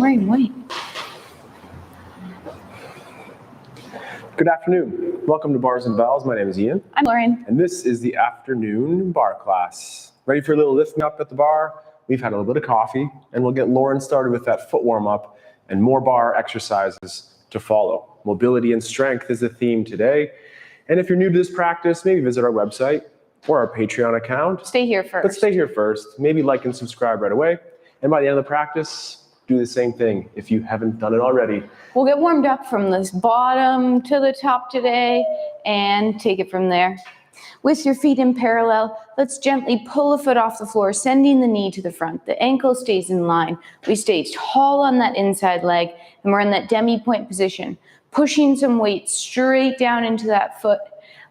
wearing white. Good afternoon. Welcome to Bars and Bells. My name is Ian. I'm Lauren. And this is the afternoon bar class. Ready for a little lift me up at the bar? We've had a little bit of coffee, and we'll get Lauren started with that foot warm up and more bar exercises to follow. Mobility and strength is the theme today. And if you're new to this practice, maybe visit our website or our Patreon account. Stay here first. But stay here first. Maybe like and subscribe right away. And by the end of the practice, do the same thing if you haven't done it already. We'll get warmed up from this bottom to the top today and take it from there. With your feet in parallel, let's gently pull a foot off the floor, sending the knee to the front. The ankle stays in line. We stay tall on that inside leg, and we're in that demi-point position, pushing some weight straight down into that foot.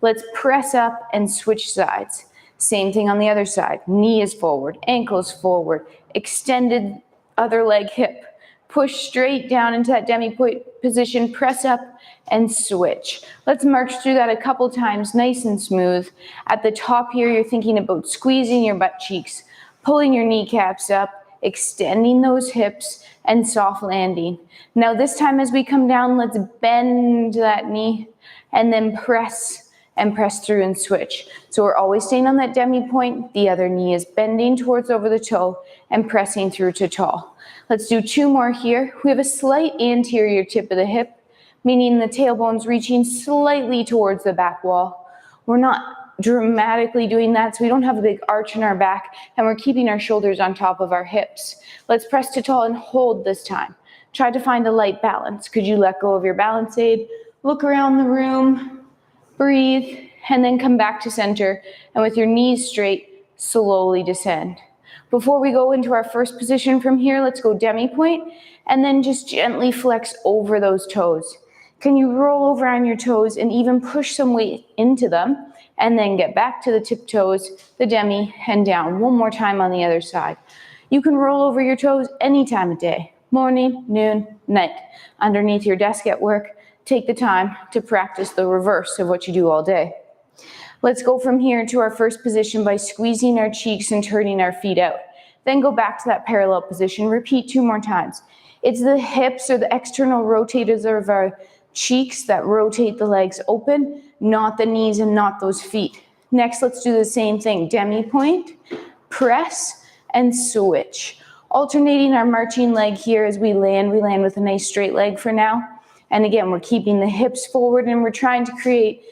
Let's press up and switch sides. Same thing on the other side. Knee is forward, ankles forward, extended other leg hip. Push straight down into that demi-point position, press up and switch. Let's march through that a couple times, nice and smooth. At the top here, you're thinking about squeezing your butt cheeks, pulling your kneecaps up, extending those hips, and soft landing. Now this time as we come down, let's bend that knee and then press through and switch. So we're always staying on that demi-point. The other knee is bending towards over the toe and pressing through to tall. Let's do 2 more here. We have a slight anterior tip of the hip, meaning the tailbone's reaching slightly towards the back wall. We're not dramatically doing that, so we don't have a big arch in our back, and we're keeping our shoulders on top of our hips. Let's press to tall and hold this time. Try to find a light balance. Could you let go of your balance aid? Look around the room. Breathe, and then come back to center, and with your knees straight, slowly descend. Before we go into our first position from here, let's go demi-point, and then just gently flex over those toes. Can you roll over on your toes and even push some weight into them, and then get back to the tiptoes, the demi, and down. One more time on the other side. You can roll over your toes any time of day, morning, noon, night, underneath your desk at work. Take the time to practice the reverse of what you do all day. Let's go from here to our first position by squeezing our cheeks and turning our feet out. Then go back to that parallel position. Repeat 2 more times. It's the hips or the external rotators of our cheeks that rotate the legs open, not the knees and not those feet. Next, let's do the same thing. Demi-point, press, and switch. Alternating our marching leg here as we land with a nice straight leg for now. And again, we're keeping the hips forward and we're trying to create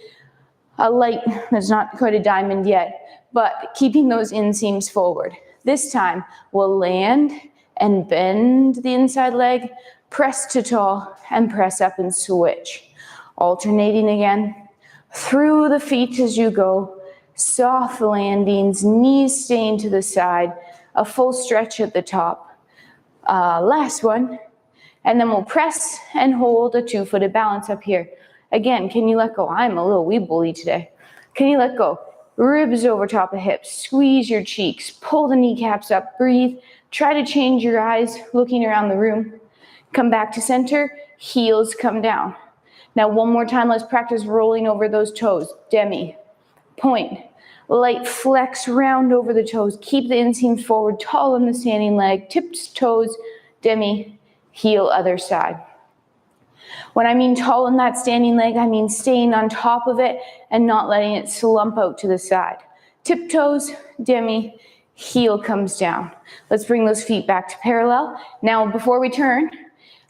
a light, that's not quite a diamond yet, but keeping those inseams forward. This time, we'll land and bend the inside leg, press to tall, and press up and switch. Alternating again, through the feet as you go, soft landings, knees staying to the side, a full stretch at the top. Last one. And then we'll press and hold a 2-footed balance up here. Again, can you let go? I'm a little wee bully today. Can you let go? Ribs over top of hips. Squeeze your cheeks. Pull the kneecaps up. Breathe. Try to change your eyes, looking around the room. Come back to center. Heels come down. Now one more time, let's practice rolling over those toes. Demi. Point. Light flex round over the toes. Keep the inseams forward, tall on the standing leg. Tipped toes. Demi. Heel other side. When I mean tall in that standing leg, I mean staying on top of it and not letting it slump out to the side. Tiptoes, demi, heel comes down. Let's bring those feet back to parallel. Now, before we turn,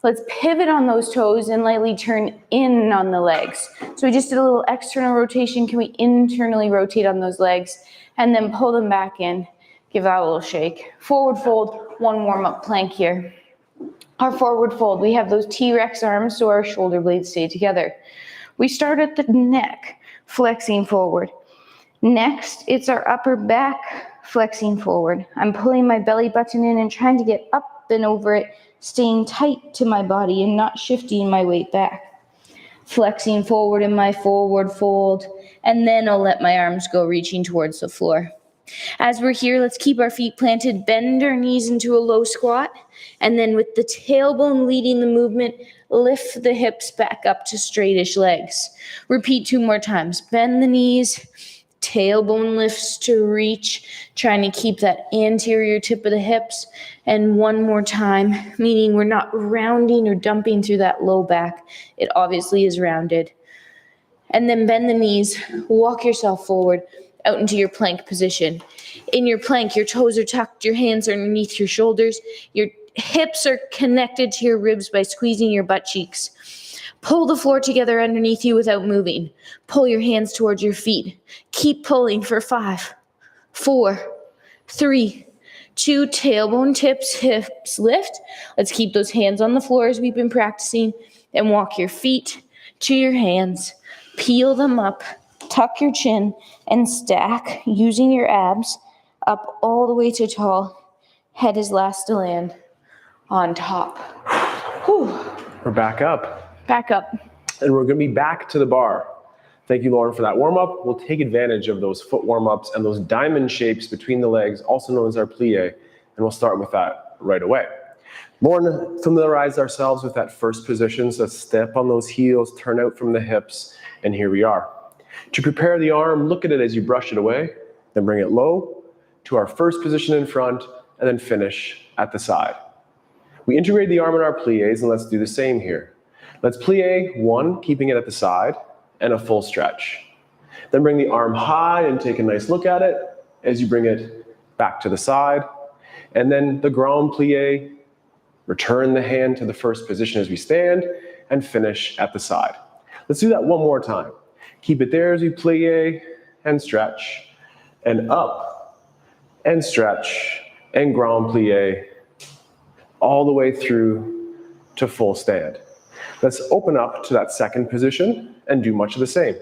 let's pivot on those toes and lightly turn in on the legs. So we just did a little external rotation. Can we internally rotate on those legs and then pull them back in? Give that a little shake. Forward fold, 1 warm-up plank here. Our forward fold, we have those T-Rex arms so our shoulder blades stay together. We start at the neck, flexing forward. Next, it's our upper back, flexing forward. I'm pulling my belly button in and trying to get up and over it, staying tight to my body and not shifting my weight back. Flexing forward in my forward fold, and then I'll let my arms go reaching towards the floor. As we're here, let's keep our feet planted, bend our knees into a low squat, and then with the tailbone leading the movement, lift the hips back up to straightish legs. Repeat 2 more times. Bend the knees Tailbone lifts to reach, trying to keep that anterior tip of the hips. And one more time, meaning we're not rounding or dumping through that low back. It obviously is rounded. And then bend the knees, walk yourself forward out into your plank position. In your plank, your toes are tucked, your hands are underneath your shoulders, your hips are connected to your ribs by squeezing your butt cheeks. Pull the floor together underneath you without moving. Pull your hands towards your feet. Keep pulling for 5, 4, 3, 2, tailbone tips, hips lift. Let's keep those hands on the floor as we've been practicing, and walk your feet to your hands. Peel them up, tuck your chin, and stack using your abs up all the way to tall. Head is last to land on top. Whew. We're back up. Back up. And we're going to be back to the bar. Thank you, Lauren, for that warm-up. We'll take advantage of those foot warm-ups and those diamond shapes between the legs, also known as our plie, and we'll start with that right away. Lauren, familiarize ourselves with that first position, so step on those heels, turn out from the hips, and here we are. To prepare the arm, look at it as you brush it away, then bring it low to our first position in front, and then finish at the side. We integrate the arm in our plies, and let's do the same here. Let's plie 1, keeping it at the side, and a full stretch. Then bring the arm high and take a nice look at it as you bring it back to the side. And then the grand plie, return the hand to the first position as we stand, and finish at the side. Let's do that one more time. Keep it there as we plie and stretch, and up, and stretch, and grand plie, all the way through to full stand. Let's open up to that second position and do much of the same.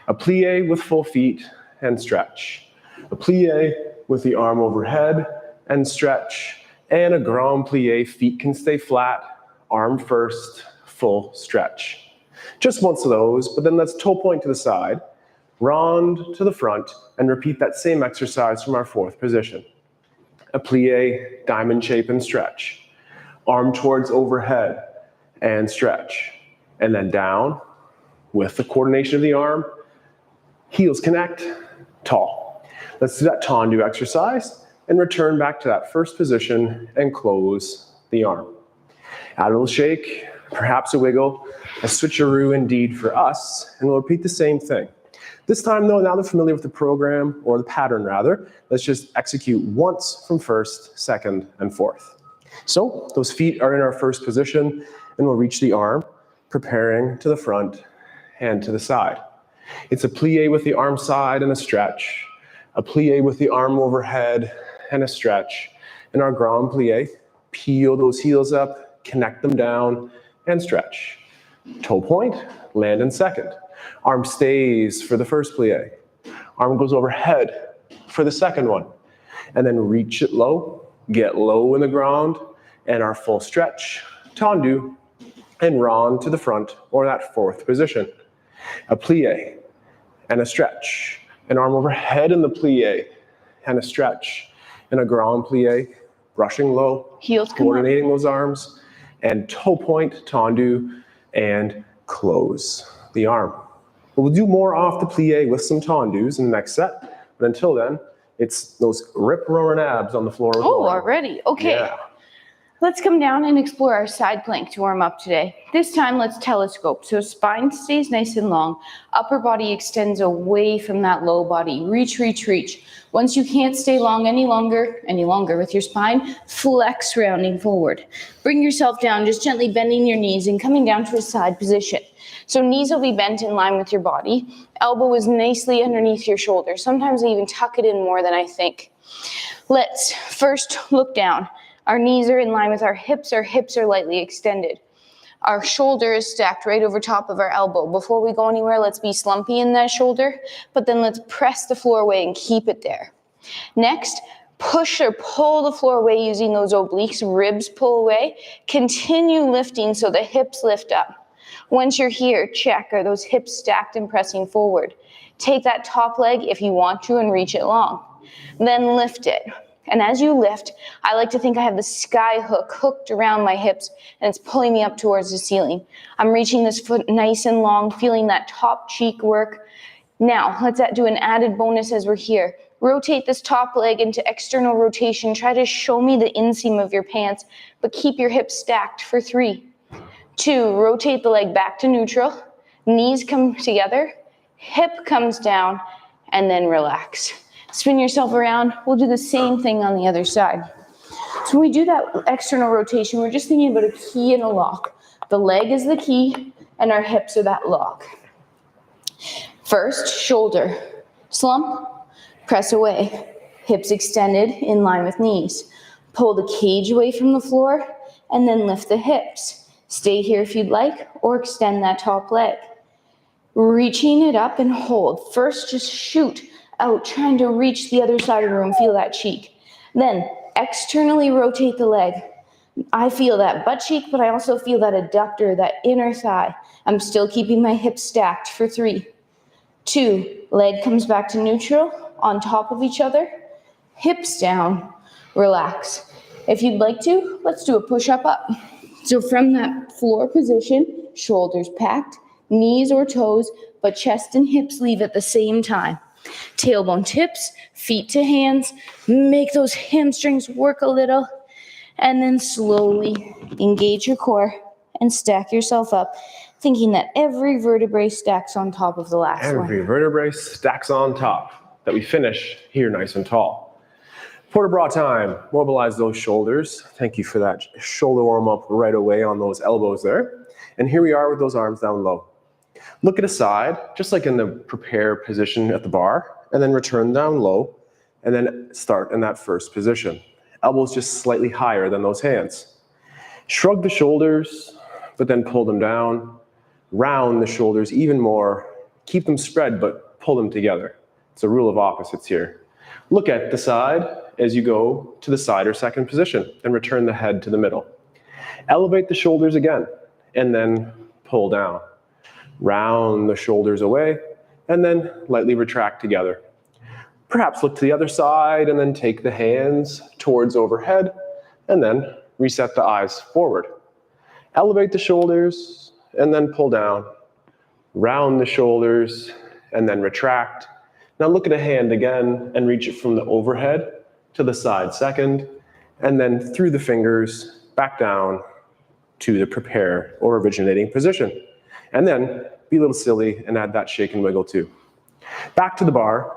A plie with full feet and stretch. A plie with the arm overhead and stretch. And a grand plie, feet can stay flat, arm first, full stretch. Just once of those, but then let's toe point to the side, round to the front, and repeat that same exercise from our fourth position. A plie, diamond shape and stretch. Arm towards overhead and stretch. And then down with the coordination of the arm, heels connect, tall. Let's do that tendu exercise and return back to that first position and close the arm. Add a little shake, perhaps a wiggle, a switcheroo indeed for us, and we'll repeat the same thing. This time though, now they're familiar with the program, or the pattern rather, let's just execute once from first, second, and fourth. So those feet are in our first position, and we'll reach the arm, preparing to the front and to the side. It's a plie with the arm side and a stretch, a plie with the arm overhead and a stretch, and our grand plie. Peel those heels up, connect them down, and stretch. Toe point, land in second. Arm stays for the first plie. Arm goes overhead for the second one. And then reach it low, get low in the ground, and our full stretch, tendu, and rond to the front, or that fourth position. A plie and a stretch. An arm overhead in the plie and a stretch. And a grand plie, brushing low, Heels coordinating those arms, and toe point, tendu, and close the arm. We'll do more off the plie with some tendus in the next set, but until then, it's those rip-roaring abs on the floor. Oh, already? Okay. Yeah. Let's come down and explore our side plank to warm up today. This time, let's telescope. So spine stays nice and long. Upper body extends away from that low body. Reach, reach, reach. Once you can't stay long any longer with your spine, flex rounding forward. Bring yourself down, just gently bending your knees and coming down to a side position. So knees will be bent in line with your body. Elbow is nicely underneath your shoulder. Sometimes I even tuck it in more than I think. Let's first look down. Our knees are in line with our hips are lightly extended. Our shoulder is stacked right over top of our elbow. Before we go anywhere, let's be slumpy in that shoulder, but then let's press the floor away and keep it there. Next, push or pull the floor away using those obliques, ribs pull away. Continue lifting so the hips lift up. Once you're here, check, are those hips stacked and pressing forward? Take that top leg if you want to and reach it long. Then lift it. And as you lift, I like to think I have the sky hook hooked around my hips and it's pulling me up towards the ceiling. I'm reaching this foot nice and long, feeling that top cheek work. Now, let's do an added bonus as we're here. Rotate this top leg into external rotation. Try to show me the inseam of your pants, but keep your hips stacked for 3, 2, rotate the leg back to neutral. Knees come together, hip comes down, and then relax. Spin yourself around. We'll do the same thing on the other side. So when we do that external rotation, we're just thinking about a key and a lock. The leg is the key, and our hips are that lock. First, shoulder. Slump, press away. Hips extended in line with knees. Pull the cage away from the floor, and then lift the hips. Stay here if you'd like, or extend that top leg. Reaching it up and hold. First, just shoot out, trying to reach the other side of the room. Feel that cheek. Then, externally rotate the leg. I feel that butt cheek, but I also feel that adductor, that inner thigh. I'm still keeping my hips stacked for 3, 2, leg comes back to neutral, on top of each other, hips down, relax. If you'd like to, let's do a push-up up. So from that floor position, shoulders packed, knees or toes, but chest and hips leave at the same time. Tailbone tips, feet to hands, make those hamstrings work a little, and then slowly engage your core and stack yourself up, thinking that every vertebrae stacks on top of the last one. Every vertebrae stacks on top, that we finish here nice and tall. Port de bras time. Mobilize those shoulders. Thank you for that shoulder warm up right away on those elbows there. And here we are with those arms down low. Look at a side, just like in the prepare position at the bar, and then return down low, and then start in that first position. Elbows just slightly higher than those hands. Shrug the shoulders, but then pull them down. Round the shoulders even more. Keep them spread, but pull them together. It's a rule of opposites here. Look at the side as you go to the side or second position, and return the head to the middle. Elevate the shoulders again, and then pull down. Round the shoulders away, and then lightly retract together. Perhaps look to the other side, and then take the hands towards overhead, and then reset the eyes forward. Elevate the shoulders, and then pull down. Round the shoulders, and then retract. Now look at a hand again, and reach it from the overhead to the side second, and then through the fingers, back down to the prepare or originating position. And then be a little silly and add that shake and wiggle too. Back to the bar,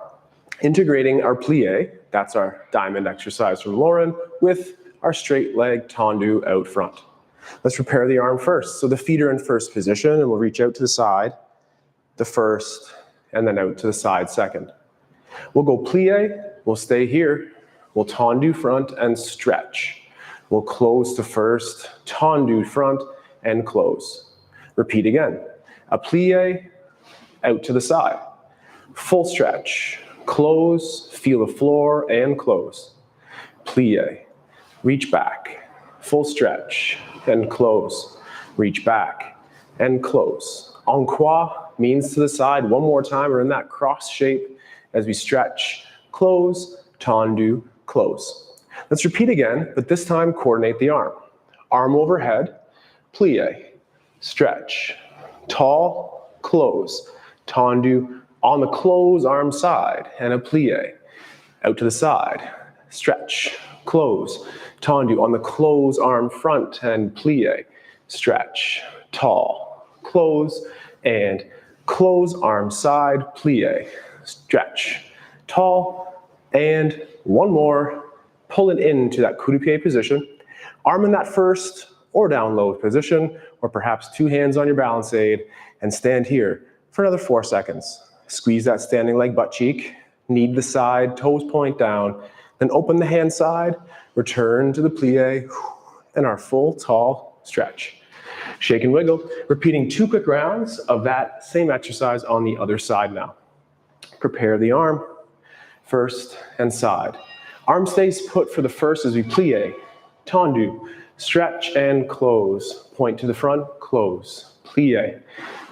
integrating our plie, that's our diamond exercise from Lauren, with our straight leg tendu out front. Let's prepare the arm first. So the feet are in first position, and we'll reach out to the side, the first, and then out to the side second. We'll go plie, we'll stay here, we'll tendu front and stretch. We'll close to first, tendu front, and close. Repeat again. A plie, out to the side. Full stretch. Close, feel the floor, and close. Plie. Reach back. Full stretch, and close. Reach back, and close. En croix means to the side. One more time, we're in that cross shape as we stretch. Close, tendu, close. Let's repeat again, but this time coordinate the arm. Arm overhead, plie. Stretch, tall, close, tendu on the close arm side, and a plie. Out to the side, stretch, close, tendu on the close arm front, and plie. Stretch, tall, close, and close arm side, plie. Stretch, tall, and one more. Pull it into that coup de pied position. Arm in that first or down low position, or perhaps two hands on your balance aid, and stand here for another 4 seconds. Squeeze that standing leg butt cheek, knead the side, toes point down, then open the hand side, return to the plie, and our full tall stretch. Shake and wiggle, repeating 2 quick rounds of that same exercise on the other side now. Prepare the arm, first and side. Arm stays put for the first as we plie, tendu, stretch and close. Point to the front, close. Plie.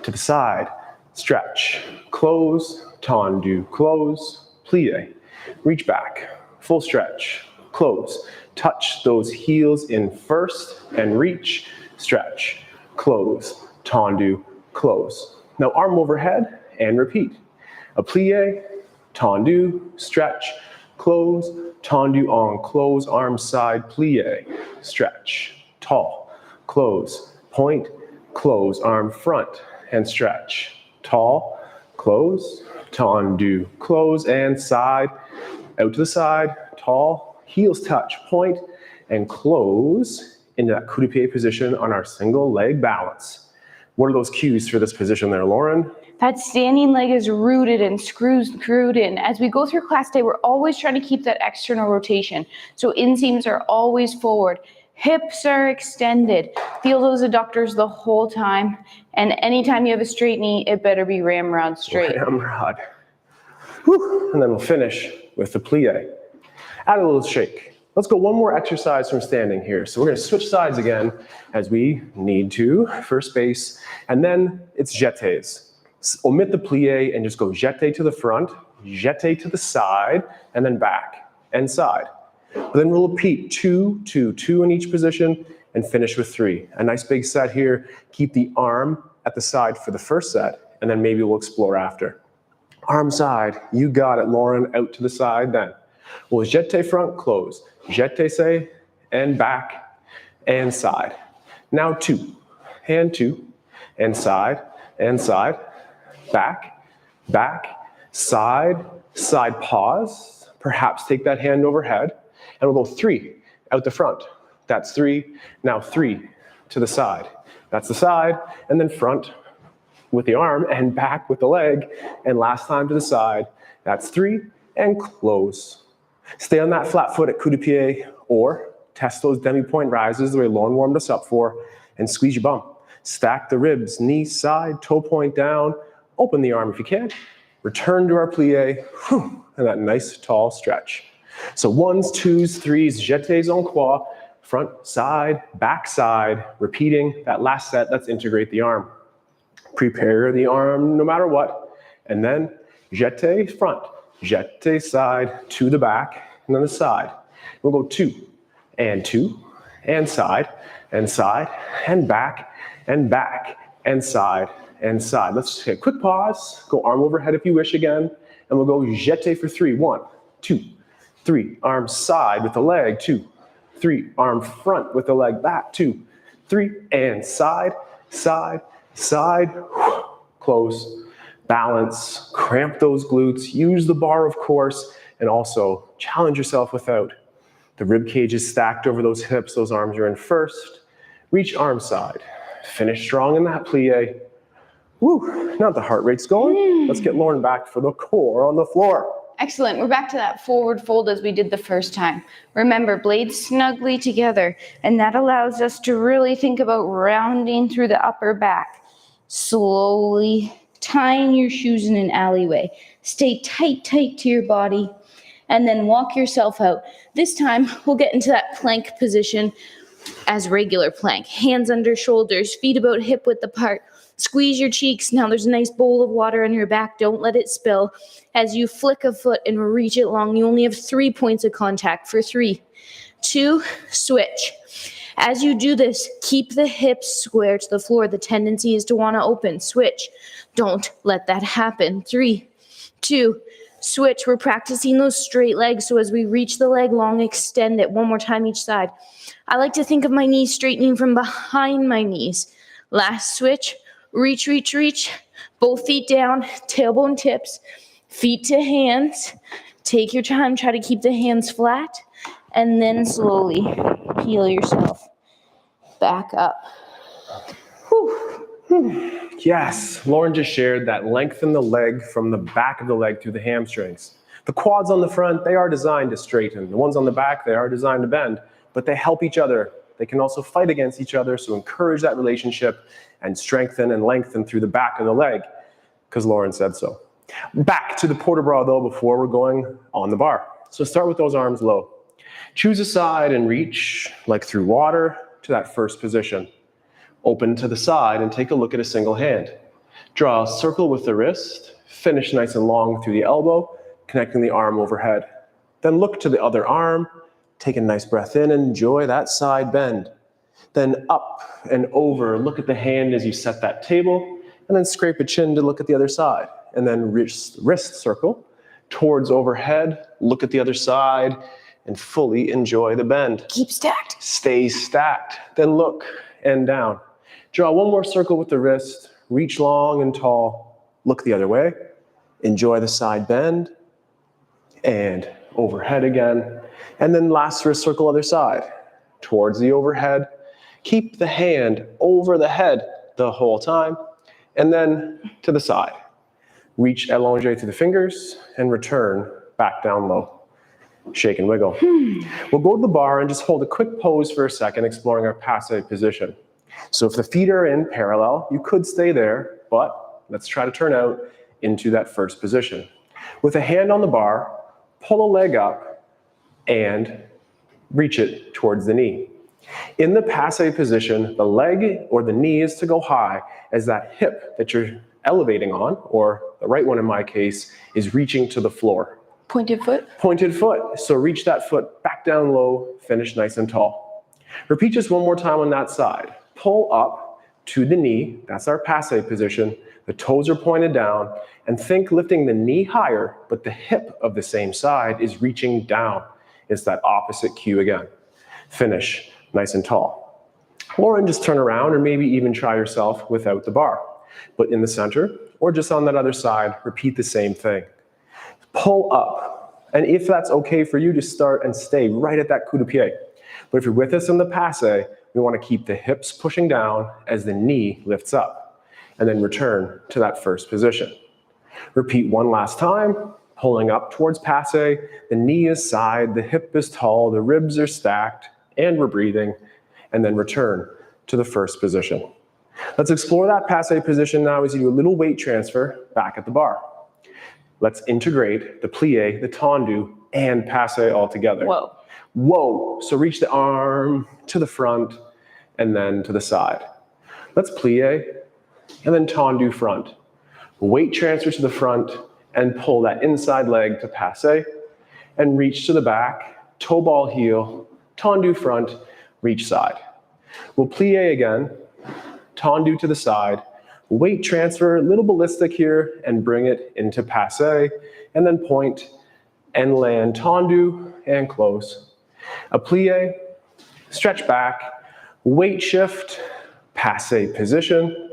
To the side, stretch, close, tendu, close, plie. Reach back, full stretch, close. Touch those heels in first and reach, stretch, close, tendu, close. Now arm overhead and repeat. A plie, tendu, stretch, close, tendu on, close, arm side, plie, stretch, tall, close, point, close, arm front, and stretch, tall, close, tendu, close, and side, out to the side, tall, heels touch, point, and close into that coup de pied position on our single leg balance. What are those cues for this position there, Lauren? That standing leg is rooted and screwed in. As we go through class day, we're always trying to keep that external rotation. So inseams are always forward. Hips are extended. Feel those adductors the whole time. And anytime you have a straight knee, it better be ramrod straight. Ramrod. Whew. And then we'll finish with the plie. Add a little shake. Let's go one more exercise from standing here. So we're going to switch sides again as we need to, first base, and then it's jetés. Omit the plie and just go jeté to the front, jeté to the side, and then back and side. But then we'll repeat 2, 2, 2 in each position and finish with 3. A nice big set here. Keep the arm at the side for the first set, and then maybe we'll explore after. Arm side, you got it, Lauren, out to the side then. We'll jeté front, close, jeté say, and back, and side. Now 2, and 2, and side, back, back, side, side pause, perhaps take that hand overhead, and we'll go 3 out the front. That's 3, now 3 to the side. That's the side, and then front with the arm, and back with the leg, and last time to the side. That's 3, and close. Stay on that flat foot at coup de pied, or test those demi-point rises the way Lauren warmed us up for, and squeeze your bum. Stack the ribs, knee side, toe point down, open the arm if you can, return to our plie, and that nice tall stretch. So 1s, 2s, 3s, jetés en croix, front, side, back side, repeating that last set. Let's integrate the arm. Prepare the arm no matter what, and then jeté front, jeté side to the back, and then the side. We'll go 2, and side, and back, and side, and side. Let's take a quick pause, go arm overhead if you wish again, and we'll go jeté for 3. 1, 2, 3, arm side with the leg, 2, 3, arm front with the leg back, 2, 3, and side, side, side, close, balance, cramp those glutes, use the bar of course, and also challenge yourself without. The rib cage is stacked over those hips, those arms are in first. Reach arm side, finish strong in that plie. Woo, now the heart rate's going. Let's get Lauren back for the core on the floor. Excellent. We're back to that forward fold as we did the first time. Remember, blades snugly together, and that allows us to really think about rounding through the upper back. Slowly tying your shoes in an alleyway. Stay tight to your body, and then walk yourself out. This time, we'll get into that plank position as regular plank. Hands under shoulders, feet about hip width apart. Squeeze your cheeks. Now there's a nice bowl of water on your back. Don't let it spill. As you flick a foot and reach it long, you only have 3 points of contact for 3, 2, switch. As you do this, keep the hips square to the floor. The tendency is to want to open. Switch. Don't let that happen. 3, 2, switch. We're practicing those straight legs, so as we reach the leg long, extend it. One more time each side. I like to think of my knees straightening from behind my knees. Last switch. Reach, reach, reach. Both feet down, tailbone tips, feet to hands. Take your time, try to keep the hands flat, and then slowly peel yourself back up. Whew. Yes, Lauren just shared that lengthen the leg from the back of the leg through the hamstrings. The quads on the front, they are designed to straighten. The ones on the back, they are designed to bend, but they help each other. They can also fight against each other, so encourage that relationship and strengthen and lengthen through the back of the leg, because Lauren said so. Back to the port de bras though before we're going on the bar. So start with those arms low. Choose a side and reach like through water to that first position. Open to the side and take a look at a single hand. Draw a circle with the wrist, finish nice and long through the elbow, connecting the arm overhead. Then look to the other arm, take a nice breath in, enjoy that side bend. Then up and over, look at the hand as you set that table, and then scrape a chin to look at the other side. And then wrist circle towards overhead, look at the other side, and fully enjoy the bend. Keep stacked. Stay stacked. Then look and down. Draw one more circle with the wrist, reach long and tall, look the other way, enjoy the side bend, and overhead again. And then last wrist circle other side, towards the overhead. Keep the hand over the head the whole time, and then to the side. Reach allongé through the fingers and return back down low. Shake and wiggle. We'll go to the bar and just hold a quick pose for a second, exploring our passe position. So if the feet are in parallel, you could stay there, but let's try to turn out into that first position. With a hand on the bar, pull a leg up and reach it towards the knee. In the passe position, the leg or the knee is to go high as that hip that you're elevating on, or the right one in my case, is reaching to the floor. Pointed foot. Pointed foot. So reach that foot back down low, finish nice and tall. Repeat just one more time on that side. Pull up to the knee, that's our passe position. The toes are pointed down, and think lifting the knee higher, but the hip of the same side is reaching down. It's that opposite cue again. Finish nice and tall. Or just turn around, or maybe even try yourself without the bar. But in the center, or just on that other side, repeat the same thing. Pull up. And if that's okay for you, just start and stay right at that coup de pied. But if you're with us in the passe, we want to keep the hips pushing down as the knee lifts up. And then return to that first position. Repeat one last time, pulling up towards passe. The knee is side, the hip is tall, the ribs are stacked, and we're breathing. And then return to the first position. Let's explore that passe position now as you do a little weight transfer back at the bar. Let's integrate the plie, the tendu, and passe all together. Whoa. Whoa. So reach the arm to the front and then to the side. Let's plie and then tendu front. Weight transfer to the front and pull that inside leg to passe and reach to the back, toe ball heel, tendu front, reach side. We'll plie again, tendu to the side, weight transfer, a little ballistic here, and bring it into passe, and then point and land tendu and close. A plie, stretch back, weight shift, passe position,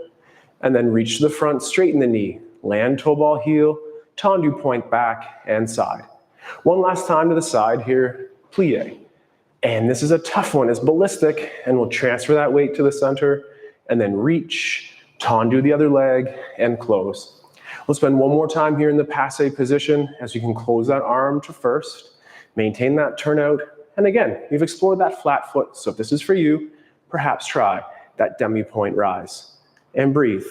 and then reach to the front, straighten the knee, land toe ball heel, tendu point back and side. One last time to the side here, plie. And this is a tough one, it's ballistic, and we'll transfer that weight to the center, and then reach, tendu the other leg, and close. We'll spend one more time here in the passe position as you can close that arm to first, maintain that turnout, and again, we've explored that flat foot, so if this is for you, perhaps try that demi-point rise. And breathe.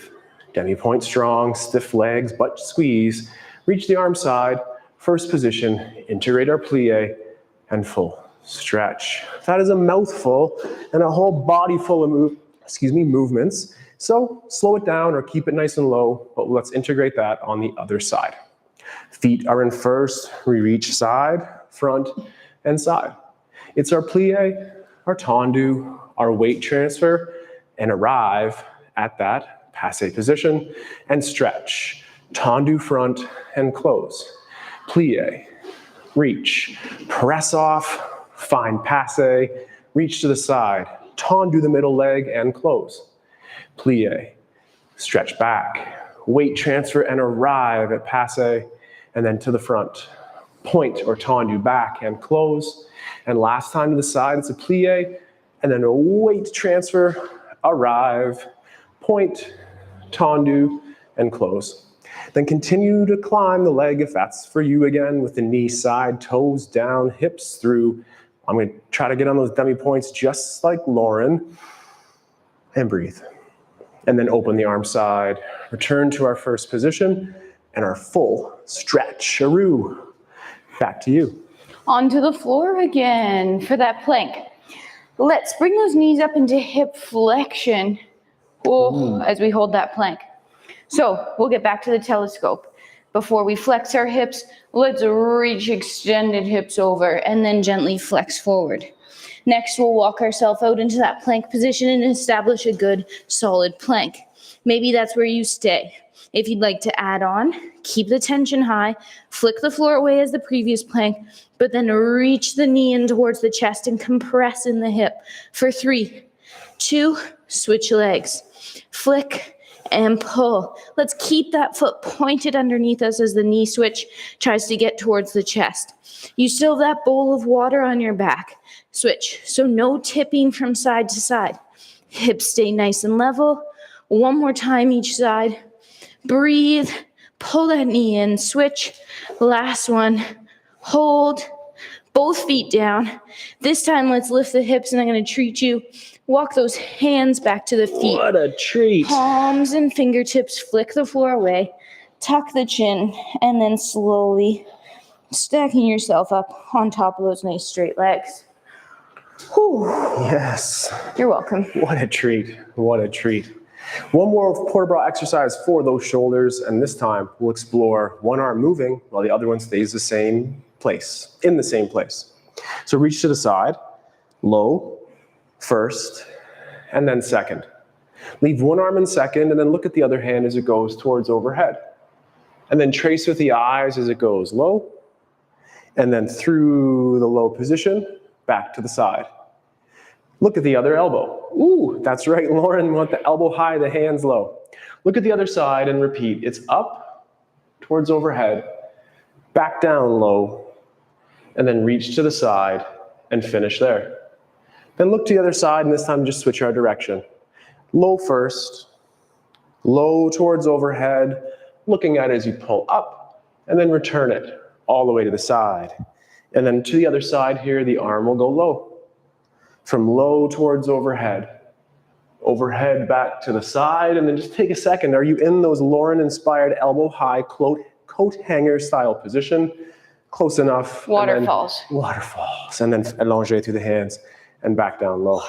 Demi-point strong, stiff legs, butt squeeze, reach the arm side, first position, integrate our plie, and full stretch. That is a mouthful and a whole body full of movements. So slow it down or keep it nice and low, but let's integrate that on the other side. Feet are in first, we reach side, front, and side. It's our plie, our tendu, our weight transfer, and arrive at that passe position and stretch. Tendu front and close. Plie, reach, press off, find passe, reach to the side, tendu the middle leg and close. Plie, stretch back, weight transfer and arrive at passe, and then to the front. Point or tendu back and close. And last time to the side, it's a plie, and then a weight transfer, arrive, point, tendu, and close. Then continue to climb the leg if that's for you again, with the knee side, toes down, hips through. I'm going to try to get on those demi points just like Lauren. And breathe. And then open the arm side, return to our first position, and our full stretch. Aru. Back to you. Onto the floor again for that plank. Let's bring those knees up into hip flexion as we hold that plank. So we'll get back to the telescope. Before we flex our hips, let's reach extended hips over and then gently flex forward. Next, we'll walk ourselves out into that plank position and establish a good solid plank. Maybe that's where you stay. If you'd like to add on, keep the tension high, flick the floor away as the previous plank, but then reach the knee in towards the chest and compress in the hip. For 3, 2, switch legs. Flick and pull. Let's keep that foot pointed underneath us as the knee switch tries to get towards the chest. You still have that bowl of water on your back. Switch, so no tipping from side to side. Hips stay nice and level. One more time each side. Breathe, pull that knee in, switch. Last one, hold, both feet down. This time, let's lift the hips, and I'm going to treat you. Walk those hands back to the feet. What a treat. Palms and fingertips, flick the floor away, tuck the chin, and then slowly stacking yourself up on top of those nice straight legs. Whew. Yes. You're welcome. What a treat. What a treat. One more port-a-bras exercise for those shoulders, and this time we'll explore one arm moving while the other one stays in the same place. So reach to the side, low, first, and then second. Leave one arm in second, and then look at the other hand as it goes towards overhead. And then trace with the eyes as it goes low, and then through the low position, back to the side. Look at the other elbow. Ooh, that's right, Lauren. We want the elbow high, the hands low. Look at the other side and repeat. It's up towards overhead, back down low, and then reach to the side and finish there. Then look to the other side, and this time just switch our direction. Low first, low towards overhead, looking at it as you pull up, and then return it all the way to the side. And then to the other side here, the arm will go low. From low towards overhead, overhead back to the side, and then just take a second. Are you in those Lauren-inspired elbow-high coat hanger style position? Close enough. Waterfalls. Waterfalls. And then allongé through the hands and back down low.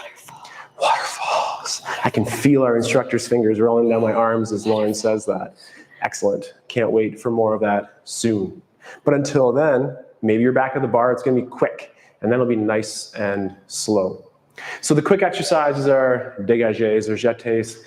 Waterfalls. I can feel our instructor's fingers rolling down my arms as Lauren says that. Excellent. Can't wait for more of that soon. But until then, maybe you're back at the bar. It's going to be quick. And then it'll be nice and slow. So the quick exercises are dégagés or jetés,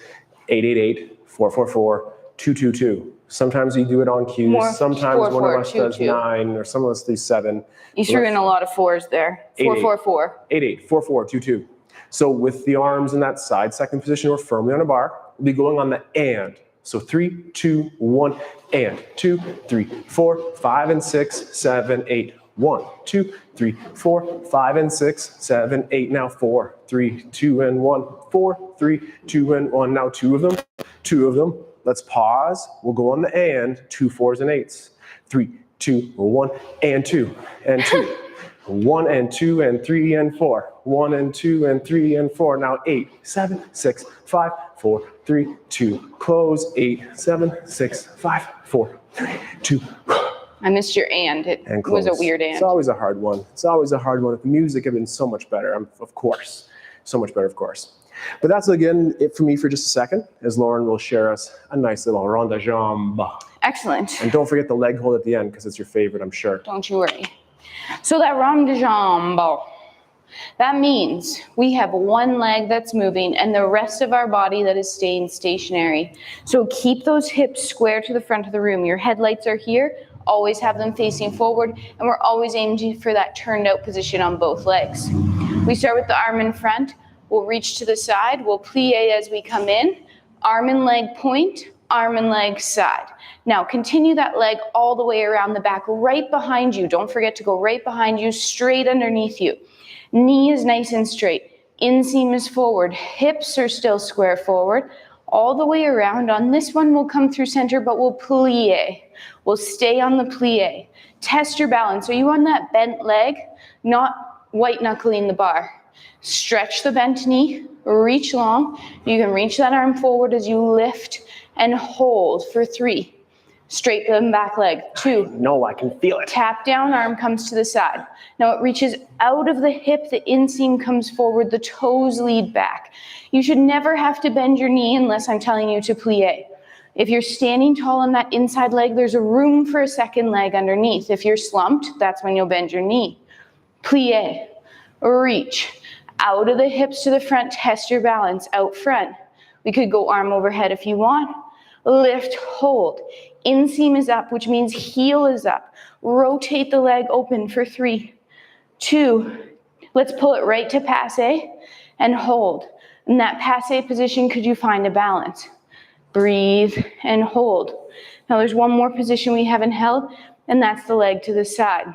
888-444-222. Sometimes you do it on cues. Sometimes one of us does 9, or some of us do 7. You threw in a lot of 4s there. 444. 88-44-22. So with the arms in that side second position, we're firmly on a bar. We'll be going on the and. So 3, 2, 1, and 2, 3, 4, 5, and 6, 7, 8. 1, 2, 3, 4, 5, and 6, 7, 8. Now 4, 3, 2, and 1. 4, 3, 2, and 1. Now 2 of them. 2 of them. Let's pause. We'll go on the and. 2 4s and 8s. 3, 2, 1, and 2, and 2. 1 and 2 and 3 and 4. 1 and 2 and 3 and 4. Now 8, 7, 6, 5, 4, 3, 2. Close. 8, 7, 6, 5, 4, 3, 2. I missed your and. It was a weird and. It's always a hard one. If the music had been so much better, of course. So much better, of course. But that's, again, it for me for just a second, as Lauren will share us a nice little rond de jambe. Excellent. And don't forget the leg hold at the end, because it's your favorite, I'm sure. Don't you worry. So that rond de jambe, that means we have one leg that's moving and the rest of our body that is staying stationary. So keep those hips square to the front of the room. Your headlights are here. Always have them facing forward, and we're always aiming for that turned out position on both legs. We start with the arm in front. We'll reach to the side. We'll plie as we come in. Arm and leg point, arm and leg side. Now continue that leg all the way around the back, right behind you. Don't forget to go right behind you, straight underneath you. Knee is nice and straight. Inseam is forward. Hips are still square forward. All the way around. On this one, we'll come through center, but we'll plie. We'll stay on the plie. Test your balance. Are you on that bent leg? Not white knuckling the bar. Stretch the bent knee, reach long. You can reach that arm forward as you lift and hold for 3. Straight the back leg. 2. No, I can feel it. Tap down, arm comes to the side. Now it reaches out of the hip, the inseam comes forward, the toes lead back. You should never have to bend your knee unless I'm telling you to plie. If you're standing tall on that inside leg, there's a room for a second leg underneath. If you're slumped, that's when you'll bend your knee. Plie. reach. Out of the hips to the front, test your balance, out front. We could go arm overhead if you want. Lift, hold. Inseam is up, which means heel is up. Rotate the leg open for 3, 2. Let's pull it right to passe and hold. In that passe position, could you find a balance? Breathe and hold. Now there's one more position we haven't held, and that's the leg to the side.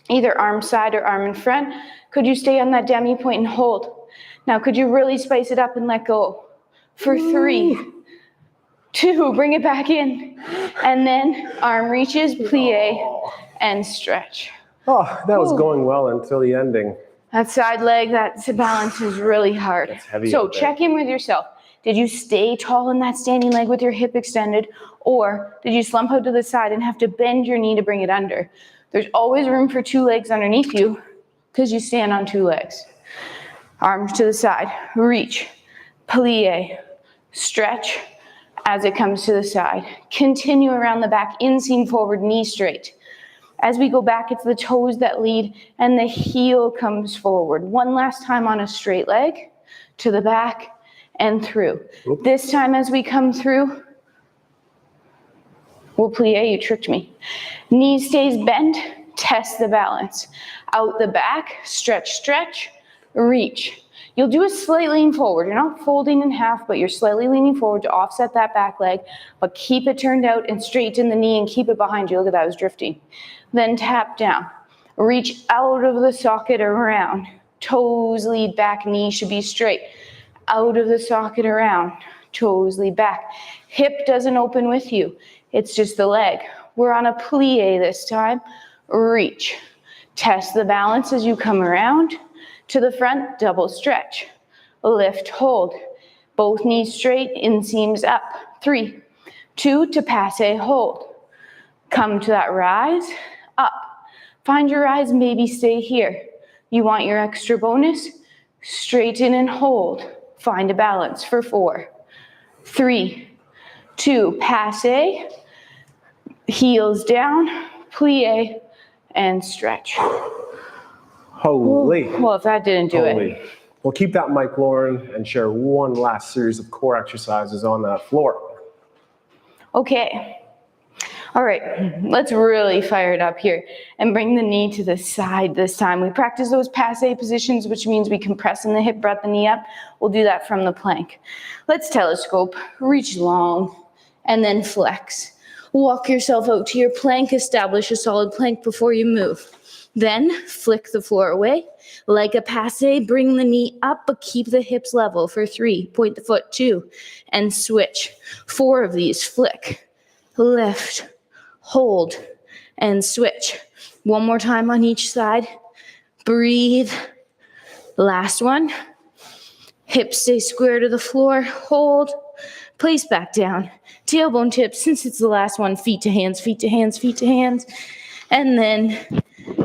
Either arm side or arm in front. Could you stay on that demi point and hold? Now could you really spice it up and let go? For 3, 2, bring it back in. And then arm reaches, plie, and stretch. Oh, that was going well until the ending. That side leg, that balance is really hard. It's heavy. So check in with yourself. Did you stay tall in that standing leg with your hip extended, or did you slump out to the side and have to bend your knee to bring it under? There's always room for 2 legs underneath you because you stand on 2 legs. Arms to the side, reach, plie, stretch as it comes to the side. Continue around the back, inseam forward, knee straight. As we go back, it's the toes that lead and the heel comes forward. One last time on a straight leg, to the back and through. Oops. This time as we come through, we'll plie, you tricked me. Knee stays bent, test the balance. Out the back, stretch, stretch, reach. You'll do a slight lean forward. You're not folding in half, but you're slightly leaning forward to offset that back leg, but keep it turned out and straighten the knee and keep it behind you. Look at that, I was drifting. Then tap down. Reach out of the socket around. Toes lead back, knee should be straight. Out of the socket around. Toes lead back. Hip doesn't open with you. It's just the leg. We're on a plie this time. Reach. Test the balance as you come around. To the front, double stretch. Lift, hold. Both knees straight, inseams up. 3, 2, to passe, hold. Come to that rise, up. Find your rise, maybe stay here. You want your extra bonus? Straighten and hold. Find a balance for 4, 3, 2, passe. Heels down, plie, and stretch. Holy. Well, if that didn't do it. We'll keep that mic, Lauren, and share one last series of core exercises on that floor. Okay. All right, let's really fire it up here and bring the knee to the side this time. We practice those passe positions, which means we compress in the hip, brought the knee up. We'll do that from the plank. Let's telescope, reach long, and then flex. Walk yourself out to your plank, establish a solid plank before you move. Then flick the floor away. Like a passe, bring the knee up, but keep the hips level for 3. Point the foot, 2, and switch. 4 of these, flick, lift, hold, and switch. One more time on each side. Breathe. Last one. Hips stay square to the floor. Hold. Place back down. Tailbone tips, since it's the last one, feet to hands, feet to hands, feet to hands. And then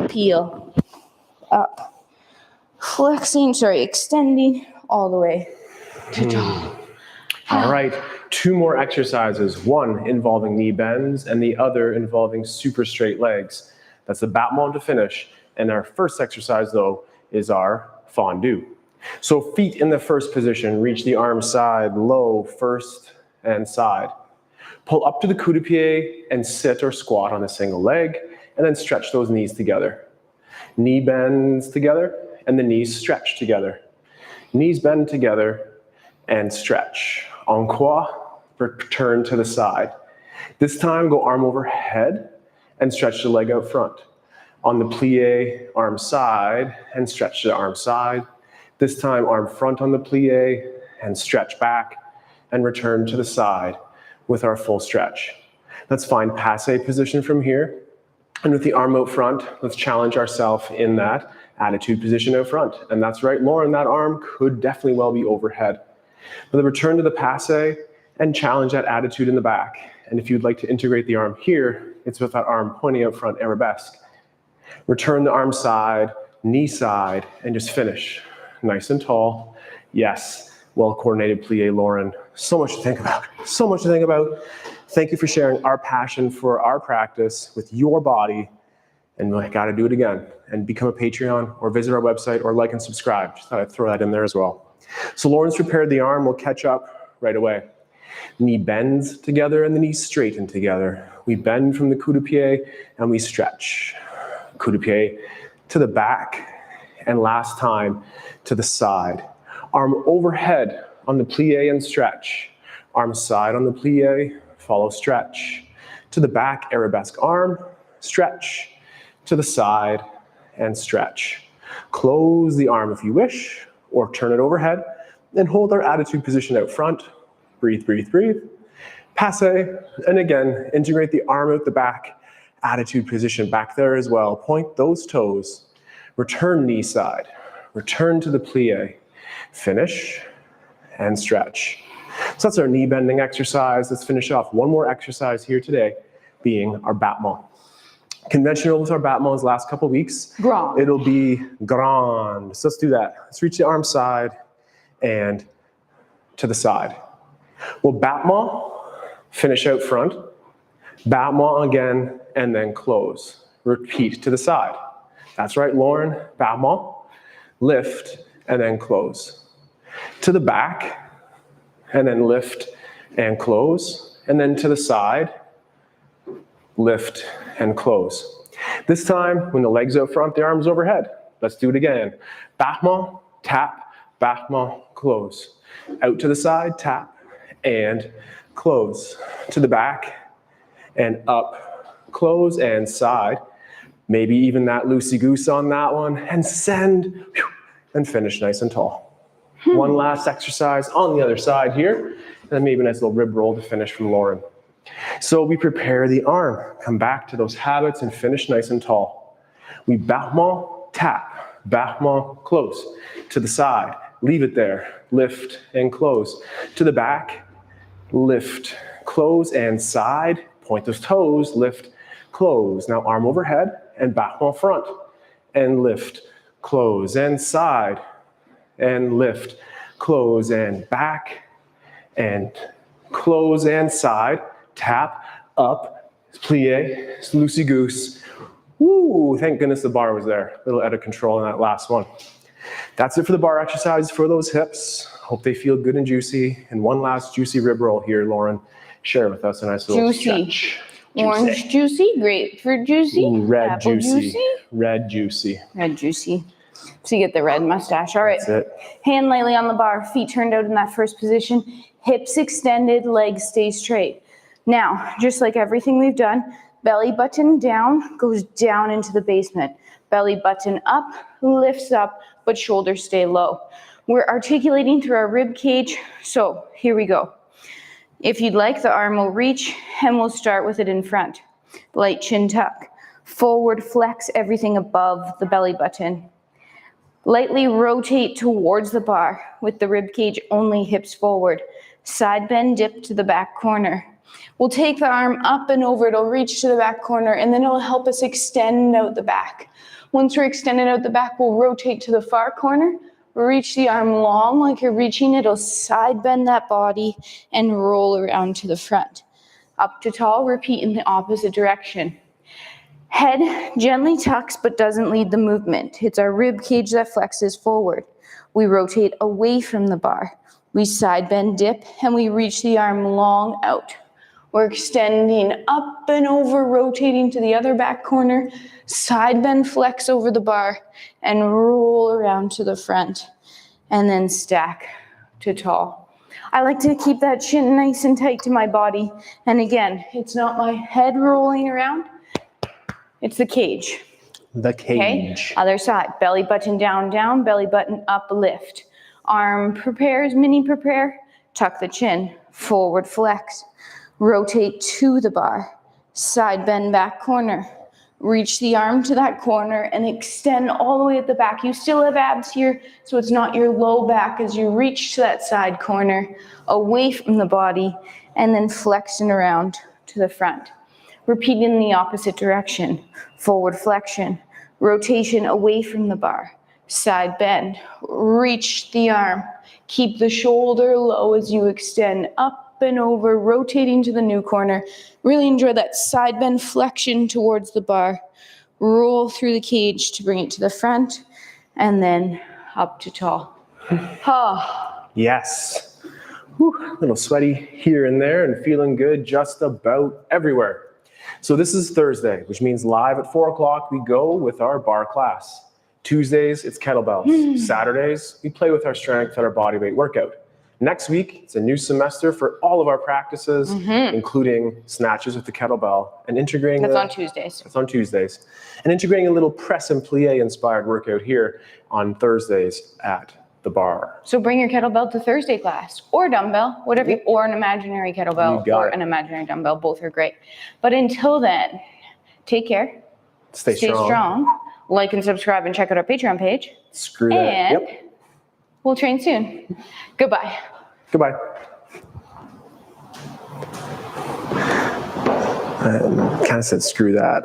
peel up. Extending all the way to tall. All right, 2 more exercises, one involving knee bends and the other involving super straight legs. That's the battement to finish. And our first exercise, though, is our fondue. So feet in the first position, reach the arm side, low, first, and side. Pull up to the coup-de-pied and sit or squat on a single leg, and then stretch those knees together. Knee bends together, and the knees stretch together. Knees bend together, and stretch. En croix, return to the side. This time, go arm overhead, and stretch the leg out front. On the plie, arm side, and stretch the arm side. This time, arm front on the plie, and stretch back, and return to the side with our full stretch. Let's find passe position from here. And with the arm out front, let's challenge ourselves in that attitude position out front. And that's right, Lauren, that arm could definitely well be overhead. But then return to the passe and challenge that attitude in the back. And if you'd like to integrate the arm here, it's with that arm pointing out front, arabesque. Return the arm side, knee side, and just finish. Nice and tall. Yes, well-coordinated plie, Lauren. So much to think about. So much to think about. Thank you for sharing our passion for our practice with your body And we got to do it again and become a Patreon or visit our website or like and subscribe. Just thought I'd throw that in there as well. So Lauren's prepared the arm. We'll catch up right away. Knee bends together and the knees straighten together. We bend from the coup de pied and we stretch. Coup de pied to the back and last time to the side. Arm overhead on the plie and stretch. Arm side on the plie, follow stretch. To the back, arabesque arm, stretch. To the side and stretch. Close the arm if you wish, or turn it overhead, and hold our attitude position out front. Breathe, breathe, breathe. Passe, and again, integrate the arm out the back, attitude position back there as well. Point those toes. Return knee side. Return to the plie. Finish and stretch. So that's our knee bending exercise. Let's finish off one more exercise here today, being our battement. Conventional with our battements last couple weeks. Grand. It'll be grand. So let's do that. Let's reach the arm side and to the side. We'll battement, finish out front, battement again, and then close. Repeat to the side. That's right, Lauren. Battement, lift, and then close. To the back, and then lift and close. And then to the side, lift and close. This time, when the leg's out front, the arm's overhead. Let's do it again. Battement, tap, battement, close. Out to the side, tap, and close. To the back, and up, close, and side. Maybe even that loosey-goose on that one, and send, and finish nice and tall. One last exercise on the other side here, and then maybe a nice little rib roll to finish from Lauren. So we prepare the arm, come back to those habits and finish nice and tall. We battement, tap, battement, close. To the side, leave it there, lift and close. To the back, lift, close and side, point those toes, lift, close. Now arm overhead and battement front and lift, close and side and lift, close and back and close and side. Tap, up, plie, loosey-goose. Woo, thank goodness the bar was there. A little out of control in that last one. That's it for the bar exercises for those hips. Hope they feel good and juicy. And one last juicy rib roll here, Lauren. Share with us a nice little stretch. Orange juicy, grapefruit juicy, Ooh, red apple juicy. Red juicy. Red juicy. So you get the red mustache. All right. That's it. Hand lightly on the bar, feet turned out in that first position. Hips extended, legs stay straight. Now, just like everything we've done, belly button down goes down into the basement. Belly button up, lifts up, but shoulders stay low. We're articulating through our rib cage, so here we go. If you'd like, the arm will reach, and we'll start with it in front. Light chin tuck. Forward flex everything above the belly button. Lightly rotate towards the bar with the rib cage only, hips forward. Side bend, dip to the back corner. We'll take the arm up and over, it'll reach to the back corner, and then it'll help us extend out the back. Once we're extended out the back, we'll rotate to the far corner, reach the arm long like you're reaching, it'll side bend that body and roll around to the front. Up to tall, repeat in the opposite direction. Head gently tucks but doesn't lead the movement. It's our rib cage that flexes forward. We rotate away from the bar. We side bend, dip, and we reach the arm long out. We're extending up and over, rotating to the other back corner, side bend, flex over the bar, and roll around to the front, and then stack to tall. I like to keep that chin nice and tight to my body, and again, it's not my head rolling around, it's the cage. The cage. Okay? Other side, belly button down, down, belly button up, lift. Arm prepares, mini prepare, tuck the chin, forward flex. Rotate to the bar, side bend back corner, reach the arm to that corner and extend all the way at the back. You still have abs here, so it's not your low back as you reach to that side corner, away from the body, and then flexing around to the front. Repeat in the opposite direction, forward flexion, rotation away from the bar, side bend, reach the arm, keep the shoulder low as you extend up and over, rotating to the new corner. Really enjoy that side bend flexion towards the bar. roll through the cage to bring it to the front, and then up to tall. Yes. Whew, a little sweaty here and there and feeling good just about everywhere. So this is Thursday, which means live at 4 o'clock we go with our barre class. Tuesdays, it's kettlebells. Saturdays, we play with our strength and our body weight workout. Next week, it's a new semester for all of our practices, including snatches with the kettlebell and integrating That's on Tuesdays. That's on Tuesdays. And integrating a little press and plie inspired workout here on Thursdays at the bar. So bring your kettlebell to Thursday class, or dumbbell, whatever, or an imaginary kettlebell or an imaginary dumbbell. Both are great. But until then, take care. Stay strong. Like and subscribe and check out our Patreon page. Screw that. And we'll train soon. Goodbye. Goodbye. Kind of said screw that.